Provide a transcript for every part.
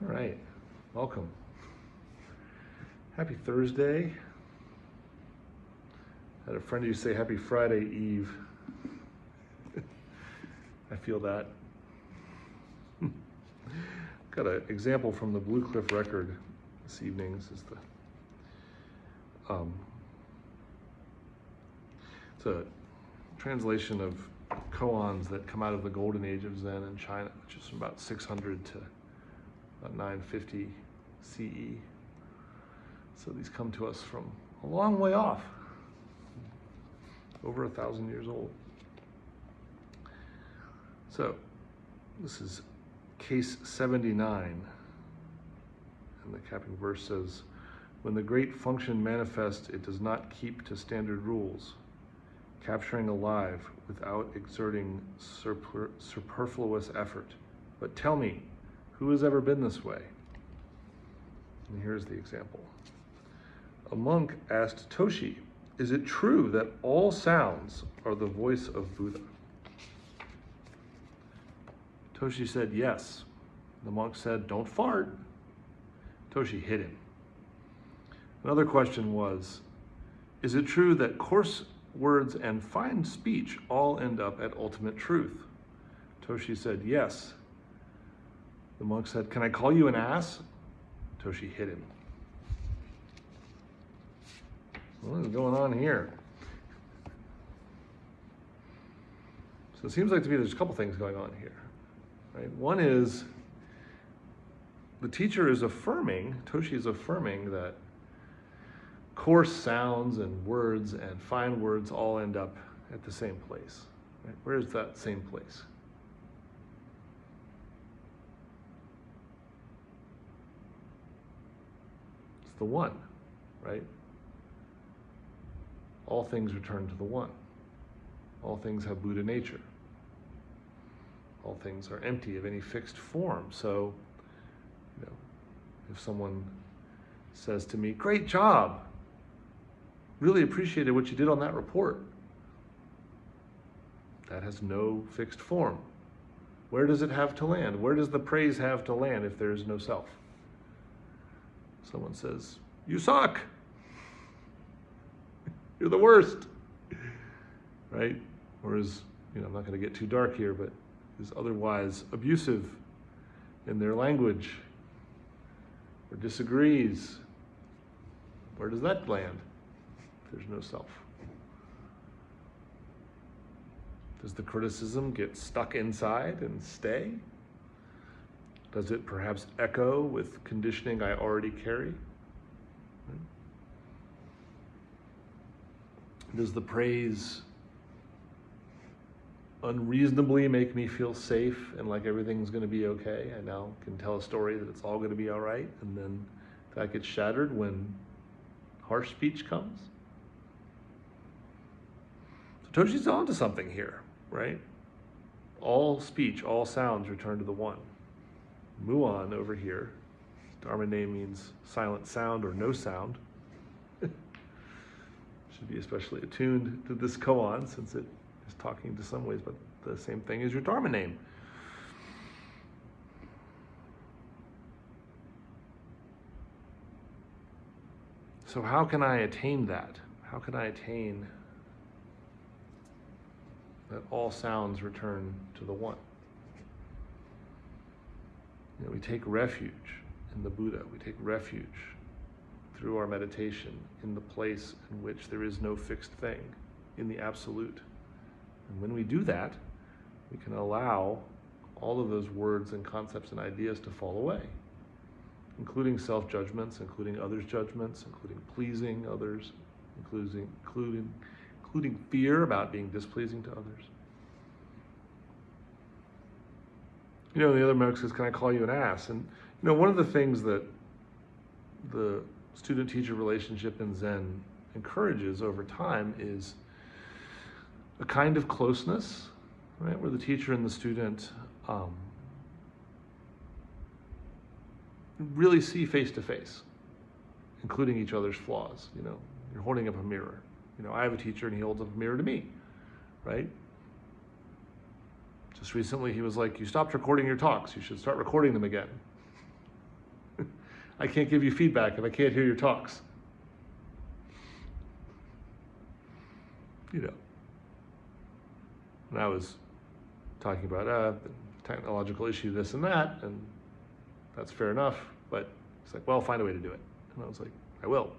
All right, welcome. Happy Thursday. I had a friend who used to say Happy Friday Eve. I feel that. Got an example from the Blue Cliff Record this evening. This is it's a translation of koans that come out of the golden age of Zen in China, which is from about 600 to about 950 CE. So these come to us from a long way off, over 1,000 years old. So this is case 79, and the capping verse says, "When the great function manifests, it does not keep to standard rules, capturing alive without exerting superfluous effort. But tell me, who has ever been this way?" And here's the example. A monk asked Toshi, "Is it true that all sounds are the voice of Buddha?" Toshi said, "Yes." The monk said, "Don't fart." Toshi hit him. Another question was, "Is it true that coarse words and fine speech all end up at ultimate truth?" Toshi said, "Yes." The monk said, "Can I call you an ass?" Toshi hit him. What is going on here? So it seems like to me there's a couple things going on here. Right? One is the teacher is affirming, Toshi is affirming that coarse sounds and words and fine words all end up at the same place. Right? Where is that same place? It's the one, right? All things return to the one. All things have Buddha nature. All things are empty of any fixed form. So, if someone says to me, "Great job, really appreciated what you did on that report," that has no fixed form. Where does it have to land? Where does the praise have to land if there is no self? Someone says, "You suck. You're the worst," right? Or is, I'm not going to get too dark here, but is otherwise abusive in their language or disagrees. Where does that land if there's no self? Does the criticism get stuck inside and stay? Does it perhaps echo with conditioning I already carry? Does the praise unreasonably make me feel safe and like everything's going to be okay? I now can tell a story that it's all going to be all right, and then that gets shattered when harsh speech comes. So Toshi's onto something here, right? All speech, all sounds return to the one. Muon over here, Dharma name means silent sound or no sound. Should be especially attuned to this koan, since it is talking to some ways about the same thing as your Dharma name. So how can I attain that? How can I attain that all sounds return to the one? We take refuge in the Buddha. We take refuge through our meditation in the place in which there is no fixed thing, in the absolute. And when we do that, we can allow all of those words and concepts and ideas to fall away, including self-judgments, including others' judgments, including pleasing others, including fear about being displeasing to others. The other monk says, "Can I call you an ass?" And one of the things that the student-teacher relationship in Zen encourages over time is a kind of closeness, right, where the teacher and the student really see face to face, including each other's flaws. You're holding up a mirror. I have a teacher and he holds up a mirror to me, right? Just recently he was like, "You stopped recording your talks. You should start recording them again." I can't give you feedback if I can't hear your talks. You know, and I was talking about the technological issue, this and that, and that's fair enough, but it's like, well, find a way to do it. And I was like, I will.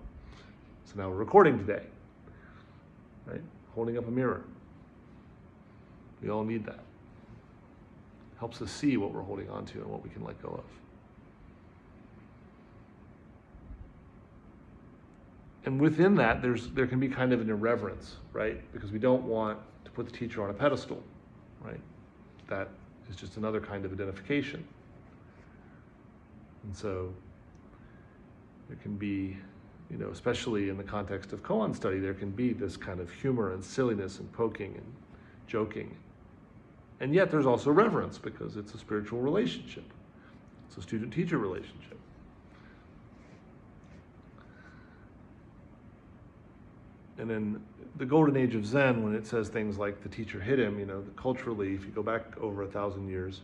So now we're recording today, right? Holding up a mirror. We all need that. Helps us see what we're holding on to and what we can let go of. And within that, there can be kind of an irreverence, right? Because we don't want to put the teacher on a pedestal, right? That is just another kind of identification. And so there can be, you know, especially in the context of koan study, there can be this kind of humor and silliness and poking and joking. And yet there's also reverence because it's a spiritual relationship. It's a student-teacher relationship. And in the golden age of Zen, when it says things like the teacher hit him, you know, culturally, if you go back over 1,000 years,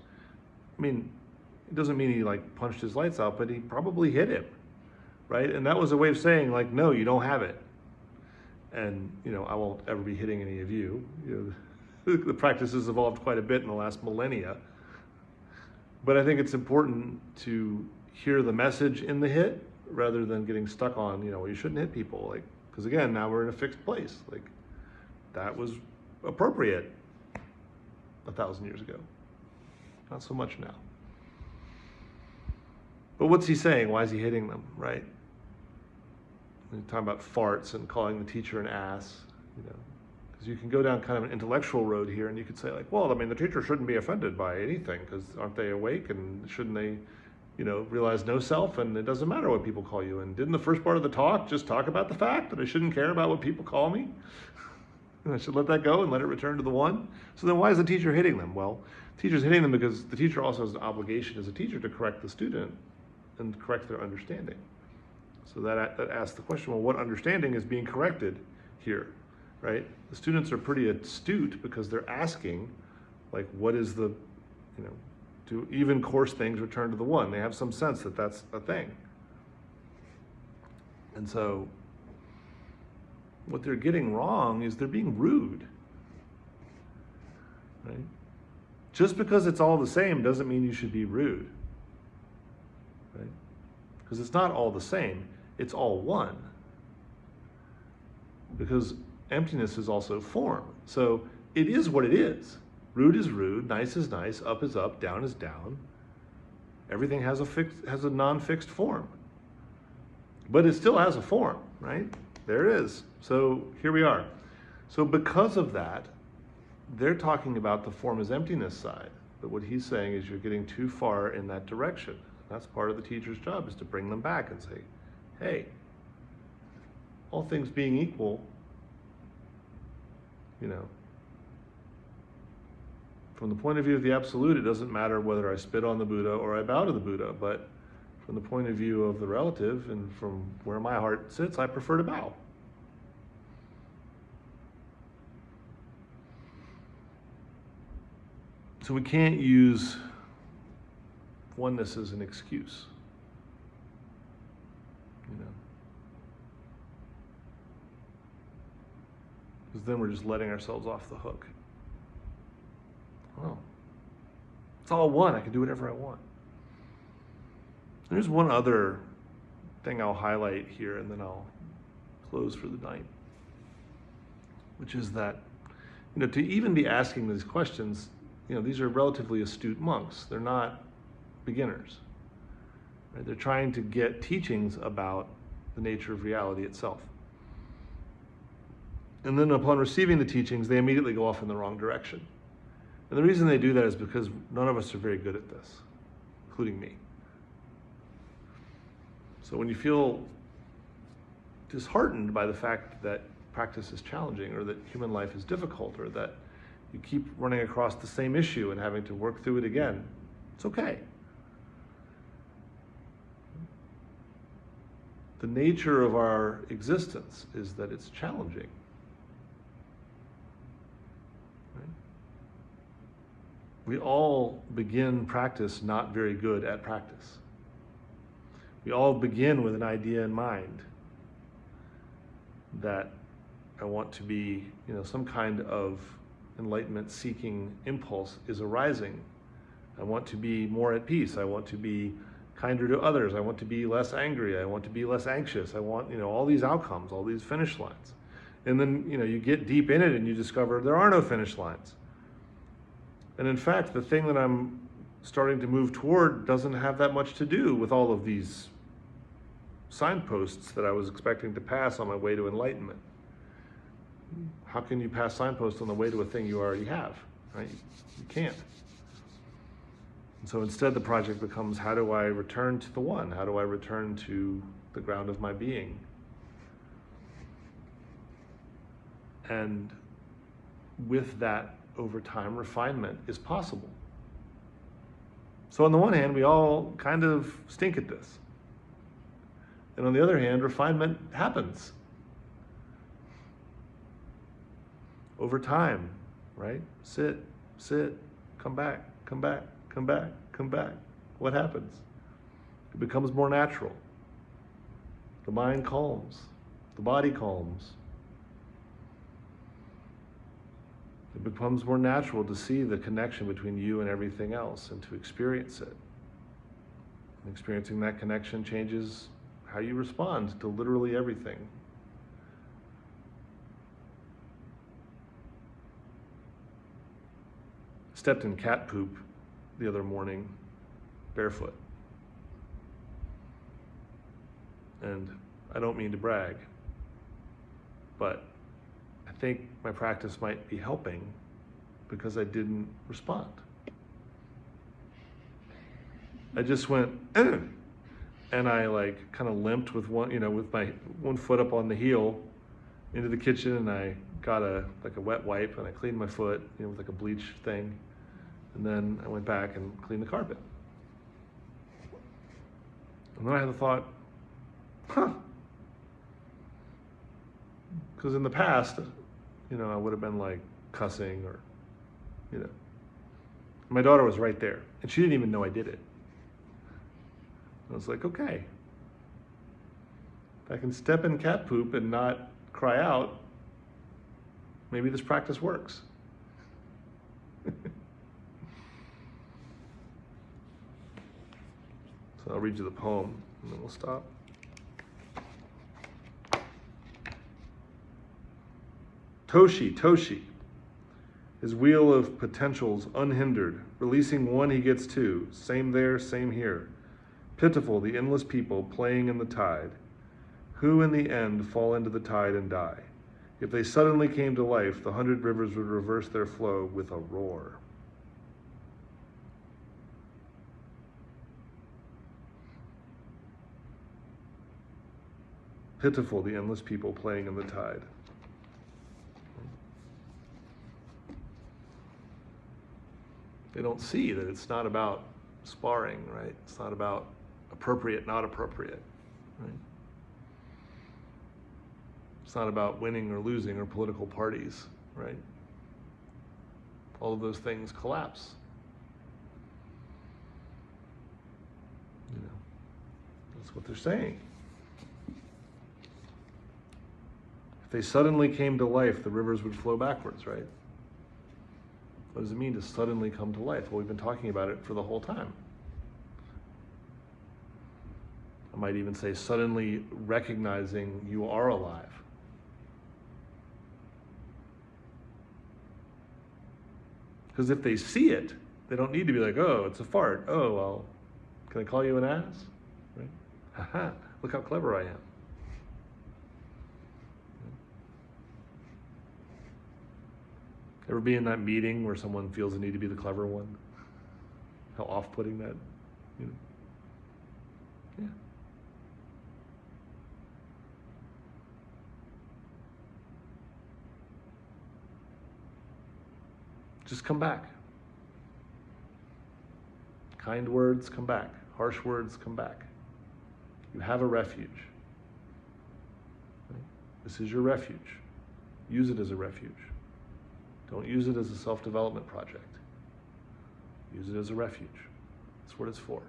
I mean, it doesn't mean he like punched his lights out, but he probably hit him, right? And that was a way of saying like, no, you don't have it. And, you know, I won't ever be hitting any of you. You know, the practice has evolved quite a bit in the last millennia. But I think it's important to hear the message in the hit rather than getting stuck on, you know, well, you shouldn't hit people. Like, because again, now we're in a fixed place. Like, that was appropriate 1,000 years ago. Not so much now. But what's he saying? Why is he hitting them, right? We're talking about farts and calling the teacher an ass, you know. Because you can go down kind of an intellectual road here and you could say like, well, I mean, the teacher shouldn't be offended by anything because aren't they awake and shouldn't they, you know, realize no self and it doesn't matter what people call you. And didn't the first part of the talk just talk about the fact that I shouldn't care about what people call me? And I should let that go and let it return to the one? So then why is the teacher hitting them? Well, the teacher's hitting them because the teacher also has an obligation as a teacher to correct the student and correct their understanding. So that asks the question, well, what understanding is being corrected here, right? The students are pretty astute because they're asking, like, what is the, you know, do even coarse things return to the one? They have some sense that that's a thing. And so what they're getting wrong is they're being rude, right? Just because it's all the same doesn't mean you should be rude, right? Because it's not all the same, it's all one. Because emptiness is also form. So it is what it is. Rude is rude, nice is nice, up is up, down is down. Everything has a non-fixed form. But it still has a form, right? There it is. So here we are. So because of that, they're talking about the form as emptiness side. But what he's saying is you're getting too far in that direction. That's part of the teacher's job, is to bring them back and say, hey, all things being equal, you know, from the point of view of the absolute, it doesn't matter whether I spit on the Buddha or I bow to the Buddha, but from the point of view of the relative and from where my heart sits, I prefer to bow. So we can't use oneness as an excuse, you know, because then we're just letting ourselves off the hook. Oh, it's all one. I can do whatever I want. There's one other thing I'll highlight here and then I'll close for the night, which is that, you know, to even be asking these questions, you know, these are relatively astute monks. They're not beginners, right? They're trying to get teachings about the nature of reality itself. And then upon receiving the teachings, they immediately go off in the wrong direction. And the reason they do that is because none of us are very good at this, including me. So when you feel disheartened by the fact that practice is challenging or that human life is difficult or that you keep running across the same issue and having to work through it again, it's okay. The nature of our existence is that it's challenging. We all begin practice not very good at practice. We all begin with an idea in mind that I want to be, some kind of enlightenment seeking impulse is arising. I want to be more at peace. I want to be kinder to others. I want to be less angry. I want to be less anxious. I want, all these outcomes, all these finish lines. And then, you get deep in it and you discover there are no finish lines. And in fact, the thing that I'm starting to move toward doesn't have that much to do with all of these signposts that I was expecting to pass on my way to enlightenment. How can you pass signposts on the way to a thing you already have, right? You can't. And so instead the project becomes, how do I return to the one? How do I return to the ground of my being? And with that, over time, refinement is possible. So on the one hand, we all kind of stink at this. And on the other hand, refinement happens. Over time, right? Sit, come back, come back, come back, come back. What happens? It becomes more natural. The mind calms. The body calms. It becomes more natural to see the connection between you and everything else and to experience it. And experiencing that connection changes how you respond to literally everything. Stepped in cat poop the other morning, barefoot. And I don't mean to brag, but I think my practice might be helping because I didn't respond. I just went, and I kind of limped with with my one foot up on the heel into the kitchen, and I got a wet wipe and I cleaned my foot, with a bleach thing. And then I went back and cleaned the carpet. And then I had the thought, because in the past, I would have been cussing or, My daughter was right there and she didn't even know I did it. I was like, okay, if I can step in cat poop and not cry out, maybe this practice works. So I'll read you the poem and then we'll stop. Toshi, his wheel of potentials unhindered, releasing one he gets two, same there, same here. Pitiful the endless people playing in the tide, who in the end fall into the tide and die. If they suddenly came to life, the 100 rivers would reverse their flow with a roar. Pitiful the endless people playing in the tide. They don't see that it's not about sparring, right? It's not about appropriate, not appropriate, right? It's not about winning or losing or political parties, right? All of those things collapse. That's what they're saying. If they suddenly came to life, the rivers would flow backwards, right? What does it mean to suddenly come to life? Well, we've been talking about it for the whole time. I might even say suddenly recognizing you are alive. Because if they see it, they don't need to be like, oh, it's a fart. Oh, well, can I call you an ass? Right? Haha, look how clever I am. Ever be in that meeting where someone feels the need to be the clever one? How off-putting that, Yeah. Just come back. Kind words, come back. Harsh words, come back. You have a refuge. Right? This is your refuge. Use it as a refuge. Don't use it as a self-development project. Use it as a refuge. That's what it's for.